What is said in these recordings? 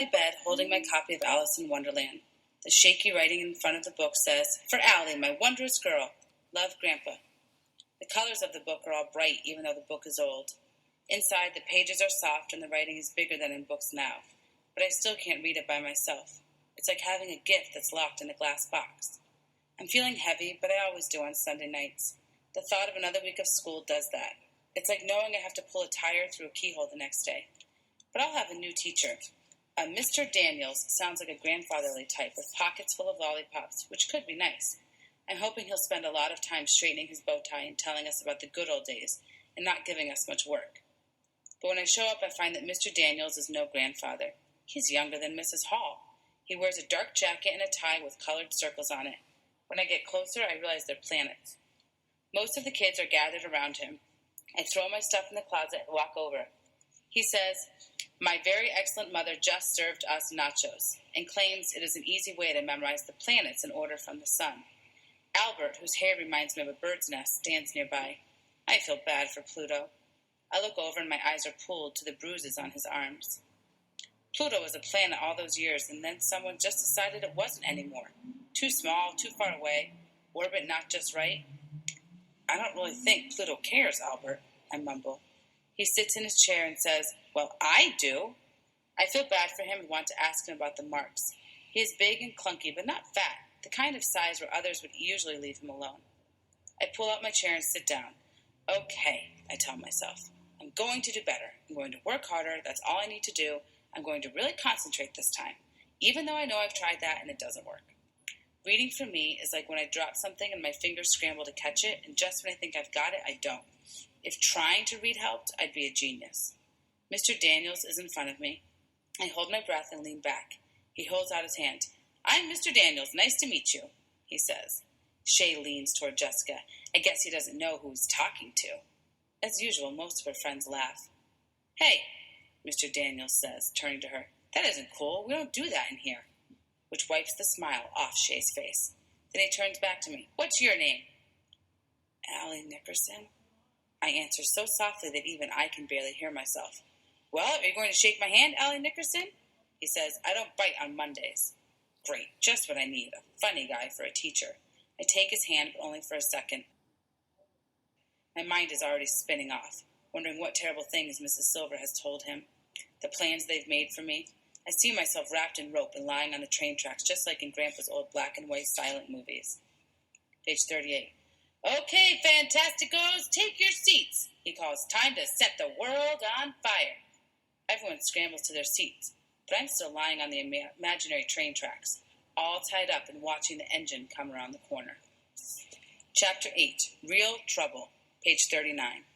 bed, holding my copy of Alice in Wonderland. The shaky writing in front of the book says, "For Allie, my wondrous girl. Love, Grandpa." The colors of the book are all bright, even though the book is old. Inside, the pages are soft and the writing is bigger than in books now, but I still can't read it by myself. It's like having a gift that's locked in a glass box. I'm feeling heavy, but I always do on Sunday nights. The thought of another week of school does that. It's like knowing I have to pull a tire through a keyhole the next day. But I'll have a new teacher. Mr. Daniels sounds like a grandfatherly type with pockets full of lollipops, which could be nice. I'm hoping he'll spend a lot of time straightening his bow tie and telling us about the good old days and not giving us much work. But when I show up, I find that Mr. Daniels is no grandfather. He's younger than Mrs. Hall. He wears a dark jacket and a tie with colored circles on it. When I get closer, I realize they're planets. Most of the kids are gathered around him. I throw my stuff in the closet and walk over. He says, "My very excellent mother just served us nachos," and claims it is an easy way to memorize the planets in order from the sun. Albert, whose hair reminds me of a bird's nest, stands nearby. I feel bad for Pluto. I look over and my eyes are pulled to the bruises on his arms. Pluto was a planet all those years, and then someone just decided it wasn't anymore. Too small, too far away, orbit not just right. "I don't really think Pluto cares, Albert," I mumble. He sits in his chair and says, "Well, I do." I feel bad for him and want to ask him about the marks. He is big and clunky, but not fat, the kind of size where others would usually leave him alone. I pull out my chair and sit down. "Okay," I tell myself. "I'm going to do better. I'm going to work harder. That's all I need to do. I'm going to really concentrate this time, even though I know I've tried that and it doesn't work." Reading for me is like when I drop something and my fingers scramble to catch it, and just when I think I've got it, I don't. If trying to read helped, I'd be a genius. Mr. Daniels is in front of me. I hold my breath and lean back. He holds out his hand. "I'm Mr. Daniels. Nice to meet you," he says. Shay leans toward Jessica. I guess he doesn't know who he's talking to. As usual, most of her friends laugh. "Hey," Mr. Daniels says, turning to her. "That isn't cool. We don't do that in here," which wipes the smile off Shay's face. Then he turns back to me. "What's your name?" "Allie Nickerson." I answer so softly that even I can barely hear myself. "Well, are you going to shake my hand, Allie Nickerson?" He says, "I don't bite on Mondays." Great, just what I need, a funny guy for a teacher. I take his hand, but only for a second. My mind is already spinning off, wondering what terrible things Mrs. Silver has told him, the plans they've made for me. I see myself wrapped in rope and lying on the train tracks, just like in Grandpa's old black and white silent movies. Page 38. "Okay, Fantasticos, take your seats," he calls. "Time to set the world on fire." Everyone scrambles to their seats, but I'm still lying on the imaginary train tracks, all tied up and watching the engine come around the corner. Chapter 8, Real Trouble, page 39.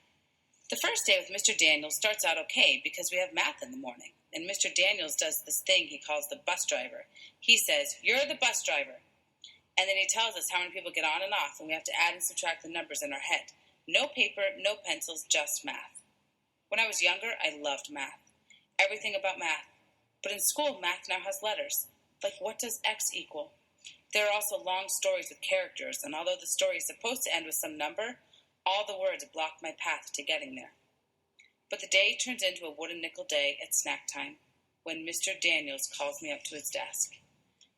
The first day with Mr. Daniels starts out okay because we have math in the morning, and Mr. Daniels does this thing he calls the bus driver. He says, "You're the bus driver." And then he tells us how many people get on and off, and we have to add and subtract the numbers in our head. No paper, no pencils, just math. When I was younger, I loved math. Everything about math. But in school, math now has letters. Like, what does X equal? There are also long stories with characters, and although the story is supposed to end with some number, all the words block my path to getting there. But the day turns into a wooden nickel day at snack time, when Mr. Daniels calls me up to his desk.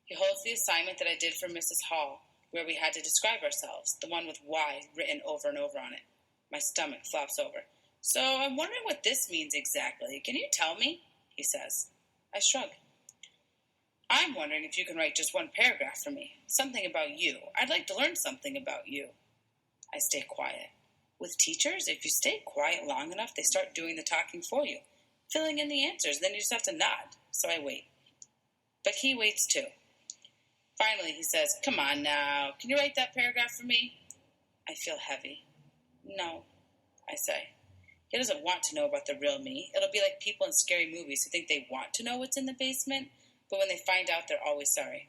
He holds the assignment that I did for Mrs. Hall, where we had to describe ourselves, the one with Y written over and over on it. My stomach flops over. "So I'm wondering what this means exactly. Can you tell me?" he says. I shrug. "I'm wondering if you can write just one paragraph for me. Something about you. I'd like to learn something about you." I stay quiet. With teachers, if you stay quiet long enough, they start doing the talking for you, filling in the answers, then you just have to nod. So I wait. But he waits too. Finally, he says, "Come on now, can you write that paragraph for me?" I feel heavy. "No," I say. He doesn't want to know about the real me. It'll be like people in scary movies who think they want to know what's in the basement, but when they find out, they're always sorry.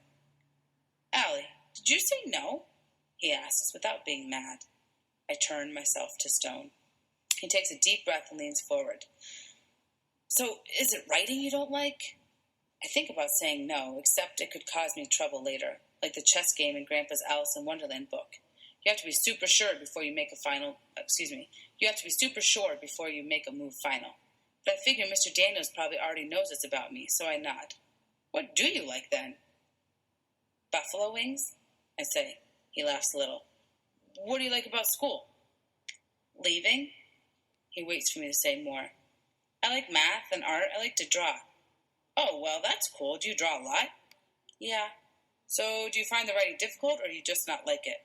"Allie, did you say no?" he asks without being mad. I turn myself to stone. He takes a deep breath and leans forward. "So, is it writing you don't like?" I think about saying no, except it could cause me trouble later, like the chess game in Grandpa's Alice in Wonderland book. You have to be super sure before you make you have to be super sure before you make a move final. But I figure Mr. Daniels probably already knows this about me, so I nod. What do you like then? Buffalo wings, I say. He laughs a little. What do you like about school? Leaving? He waits for me to say more. I like math and art. I like to draw. Oh, well, that's cool. Do you draw a lot? Yeah. So, do you find the writing difficult, or do you just not like it?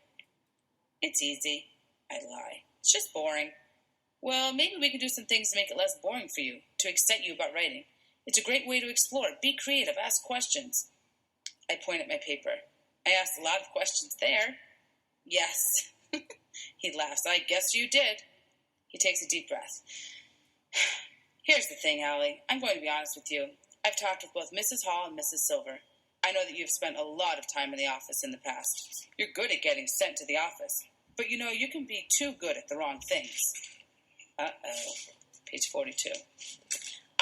It's easy. I lie. It's just boring. Well, maybe we can do some things to make it less boring for you, to excite you about writing. It's a great way to explore. Be creative. Ask questions. I point at my paper. I asked a lot of questions there. Yes. He laughs. I guess you did. He takes a deep breath. Here's the thing, Allie. I'm going to be honest with you. I've talked with both Mrs. Hall and Mrs. Silver. I know that you've spent a lot of time in the office in the past. You're good at getting sent to the office. But you know, you can be too good at the wrong things. Uh-oh. Page 42.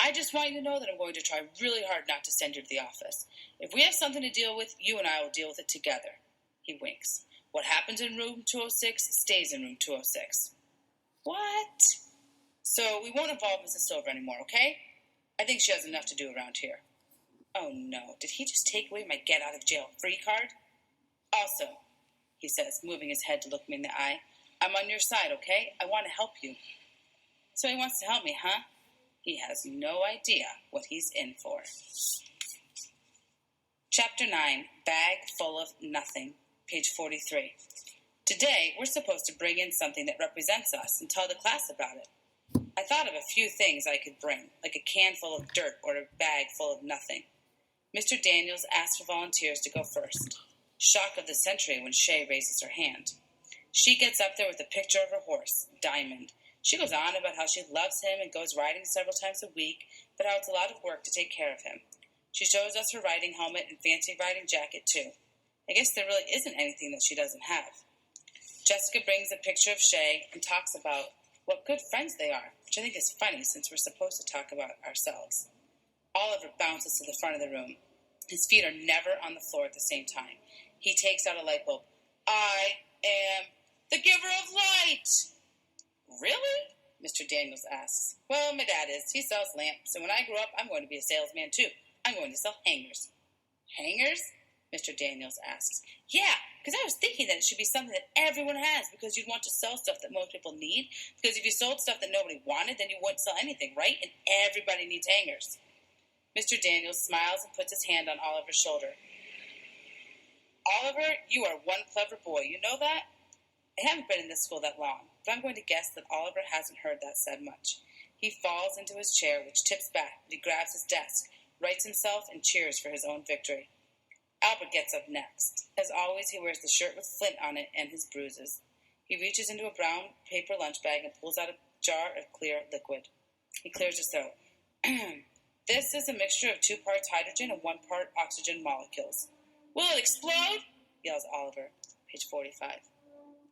I just want you to know that I'm going to try really hard not to send you to the office. If we have something to deal with, you and I will deal with it together. He winks. What happens in room 206 stays in room 206. What? So we won't involve Mrs. Silver anymore, okay? I think she has enough to do around here. Oh no, did he just take away my get-out-of-jail-free card? Also, he says, moving his head to look me in the eye, I'm on your side, okay? I want to help you. So he wants to help me, huh? He has no idea what he's in for. Chapter 9, Bag Full of Nothing, page 43. Today, we're supposed to bring in something that represents us and tell the class about it. I thought of a few things I could bring, like a can full of dirt or a bag full of nothing. Mr. Daniels asked for volunteers to go first. Shock of the century when Shay raises her hand. She gets up there with a picture of her horse, Diamond. She goes on about how she loves him and goes riding several times a week, but how it's a lot of work to take care of him. She shows us her riding helmet and fancy riding jacket, too. I guess there really isn't anything that she doesn't have. Jessica brings a picture of Shay and talks about what good friends they are, which I think is funny since we're supposed to talk about ourselves. Oliver bounces to the front of the room. His feet are never on the floor at the same time. He takes out a light bulb. I am the giver of light! Really? Mr. Daniels asks. Well, my dad is. He sells lamps, and when I grow up, I'm going to be a salesman, too. I'm going to sell hangers. Hangers? Mr. Daniels asks. Yeah, because I was thinking that it should be something that everyone has, because you'd want to sell stuff that most people need, because if you sold stuff that nobody wanted, then you wouldn't sell anything, right? And everybody needs hangers. Mr. Daniels smiles and puts his hand on Oliver's shoulder. Oliver, you are one clever boy. You know that? I haven't been in this school that long, but I'm going to guess that Oliver hasn't heard that said much. He falls into his chair, which tips back, but he grabs his desk, rights himself, and cheers for his own victory. Albert gets up next. As always, he wears the shirt with Flint on it and his bruises. He reaches into a brown paper lunch bag and pulls out a jar of clear liquid. He clears his throat. This is a mixture of 2 parts hydrogen and 1 part oxygen molecules. Will it explode? Yells Oliver. Page 45.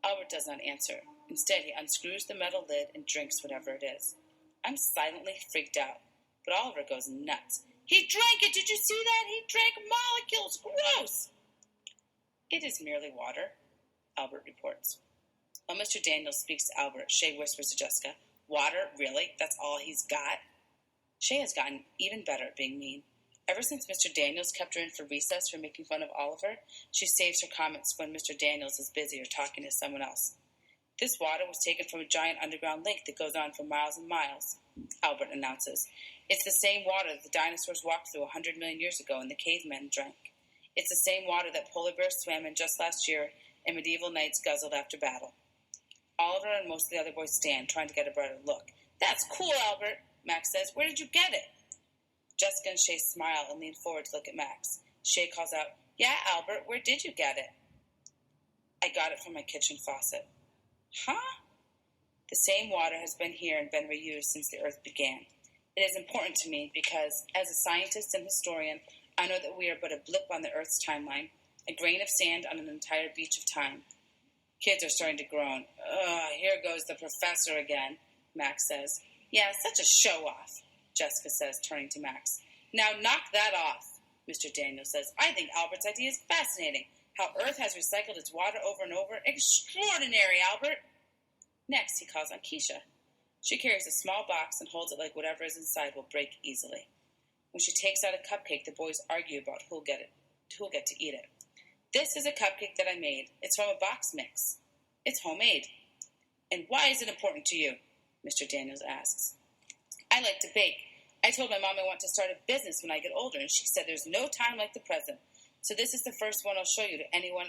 Albert does not answer. Instead, he unscrews the metal lid and drinks whatever it is. I'm silently freaked out, but Oliver goes nuts. He drank it! Did you see that? He drank molecules! Gross! It is merely water, Albert reports. While Mr. Daniels speaks to Albert, Shay whispers to Jessica, Water? Really? That's all he's got? Shay has gotten even better at being mean. Ever since Mr. Daniels kept her in for recess for making fun of Oliver, she saves her comments when Mr. Daniels is busy or talking to someone else. This water was taken from a giant underground lake that goes on for miles and miles, Albert announces. It's the same water that the dinosaurs walked through 100 million years ago and the cavemen drank. It's the same water that polar bears swam in just last year and medieval knights guzzled after battle. Oliver and most of the other boys stand, trying to get a better look. That's cool, Albert, Max says. Where did you get it? Jessica and Shay smile and lean forward to look at Max. Shay calls out, Yeah, Albert, where did you get it? I got it from my kitchen faucet. Huh? The same water has been here and been reused since the Earth began. It is important to me because, as a scientist and historian, I know that we are but a blip on the Earth's timeline, a grain of sand on an entire beach of time. Kids are starting to groan. Here goes the professor again, Max says. Yeah, such a show-off, Jessica says, turning to Max. Now knock that off, Mr. Daniels says. I think Albert's idea is fascinating. How Earth has recycled its water over and over. Extraordinary, Albert! Next, he calls on Keisha. She carries a small box and holds it like whatever is inside will break easily. When she takes out a cupcake, the boys argue about who'll get to eat it. This is a cupcake that I made. It's from a box mix. It's homemade. And why is it important to you? Mr. Daniels asks. I like to bake. I told my mom I want to start a business when I get older, and she said there's no time like the present. So this is the first one I'll show you to anyone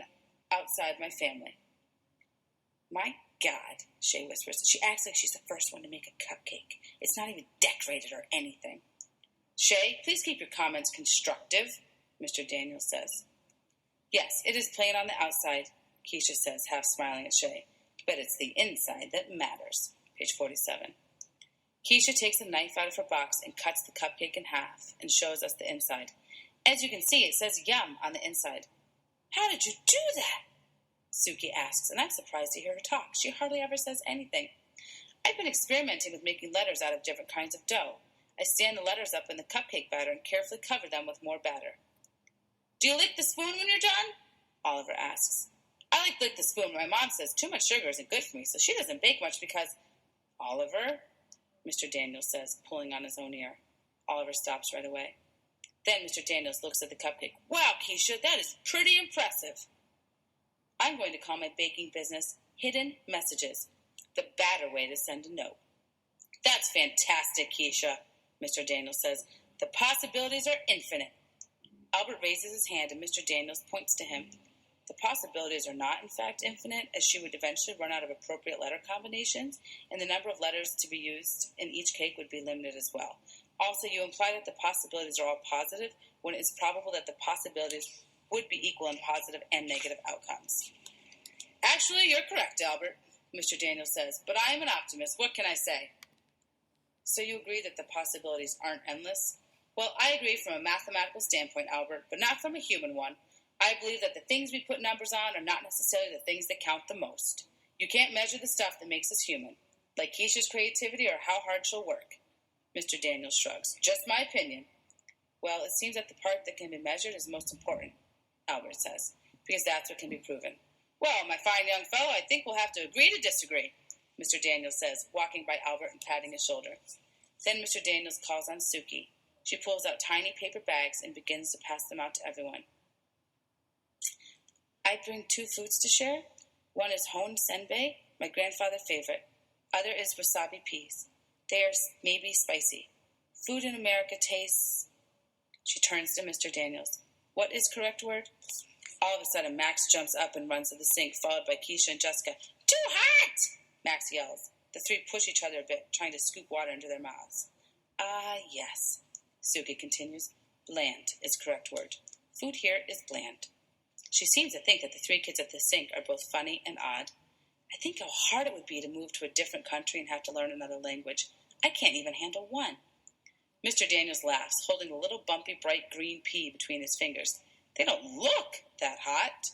outside my family. My God, Shay whispers. She acts like she's the first one to make a cupcake. It's not even decorated or anything. Shay, please keep your comments constructive, Mr. Daniels says. Yes, it is plain on the outside, Keisha says, half smiling at Shay. But it's the inside that matters. Page 47. Keisha takes a knife out of her box and cuts the cupcake in half and shows us the inside. As you can see, it says yum on the inside. How did you do that? Suki asks, and I'm surprised to hear her talk. She hardly ever says anything. I've been experimenting with making letters out of different kinds of dough. I stand the letters up in the cupcake batter and carefully cover them with more batter. Do you lick the spoon when you're done? Oliver asks. I like to lick the spoon, but my mom says too much sugar isn't good for me, so she doesn't bake much because... Oliver, Mr. Daniels says, pulling on his own ear. Oliver stops right away. Then Mr. Daniels looks at the cupcake. Wow, Keisha, that is pretty impressive. I'm going to call my baking business Hidden Messages, the better way to send a note. That's fantastic, Keisha, Mr. Daniels says. The possibilities are infinite. Albert raises his hand and Mr. Daniels points to him. The possibilities are not, in fact, infinite, as she would eventually run out of appropriate letter combinations, and the number of letters to be used in each cake would be limited as well. Also, you imply that the possibilities are all positive, when it is probable that the possibilities would be equal in positive and negative outcomes. Actually, you're correct, Albert, Mr. Daniels says, but I am an optimist. What can I say? So you agree that the possibilities aren't endless? Well, I agree from a mathematical standpoint, Albert, but not from a human one. I believe that the things we put numbers on are not necessarily the things that count the most. You can't measure the stuff that makes us human, like Keisha's creativity or how hard she'll work. Mr. Daniels shrugs. Just my opinion. Well, it seems that the part that can be measured is most important, Albert says, because that's what can be proven. Well, my fine young fellow, I think we'll have to agree to disagree, Mr. Daniels says, walking by Albert and patting his shoulder. Then Mr. Daniels calls on Suki. She pulls out tiny paper bags and begins to pass them out to everyone. I bring 2 foods to share. One is hon senbei, my grandfather's favorite. Other is wasabi peas. They are maybe spicy. Food in America tastes... She turns to Mr. Daniels. What is correct word? All of a sudden, Max jumps up and runs to the sink, followed by Keisha and Jessica. Too hot! Max yells. The 3 push each other a bit, trying to scoop water into their mouths. Ah, yes, Suki continues. Bland is correct word. Food here is bland. She seems to think that the 3 kids at the sink are both funny and odd. I think how hard it would be to move to a different country and have to learn another language. I can't even handle one. Mr. Daniels laughs, holding a little bumpy, bright green pea between his fingers. They don't look that hot.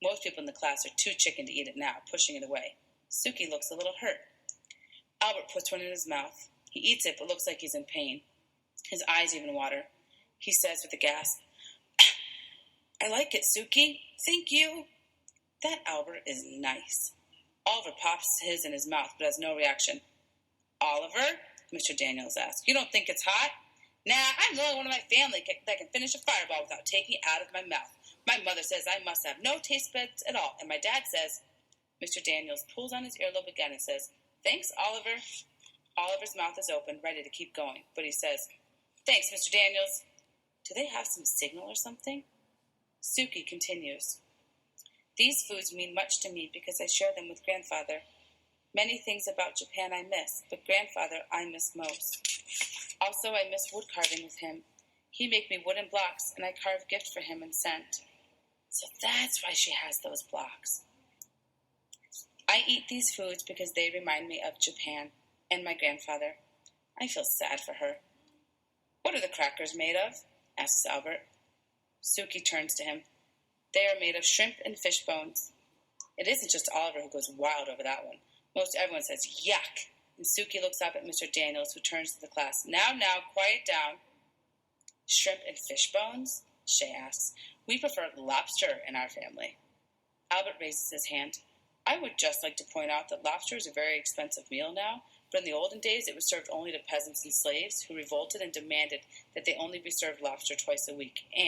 Most people in the class are too chicken to eat it now, pushing it away. Suki looks a little hurt. Albert puts one in his mouth. He eats it, but looks like he's in pain. His eyes even water. He says with a gasp, I like it, Suki. Thank you. That Albert is nice. Oliver pops his in his mouth, but has no reaction. Oliver, Mr. Daniels asks, you don't think it's hot? Nah, I'm the only one in my family that can finish a fireball without taking it out of my mouth. My mother says I must have no taste buds at all, and my dad says... Mr. Daniels pulls on his earlobe again and says, Thanks, Oliver. Oliver's mouth is open, ready to keep going, but he says, Thanks, Mr. Daniels. Do they have some signal or something? Suki continues. These foods mean much to me because I share them with Grandfather. Many things about Japan I miss, but Grandfather I miss most. Also, I miss wood carving with him. He make me wooden blocks, and I carve gift for him and sent. So that's why she has those blocks. I eat these foods because they remind me of Japan and my grandfather. I feel sad for her. What are the crackers made of? Asks Albert. Suki turns to him. They are made of shrimp and fish bones. It isn't just Oliver who goes wild over that one. Most everyone says, yuck. And Suki looks up at Mr. Daniels, who turns to the class. Now, quiet down. Shrimp and fish bones? Shay asks. We prefer lobster in our family. Albert raises his hand. I would just like to point out that lobster is a very expensive meal now, For in the olden days it was served only to peasants and slaves, who revolted and demanded that they only be served lobster twice a week, and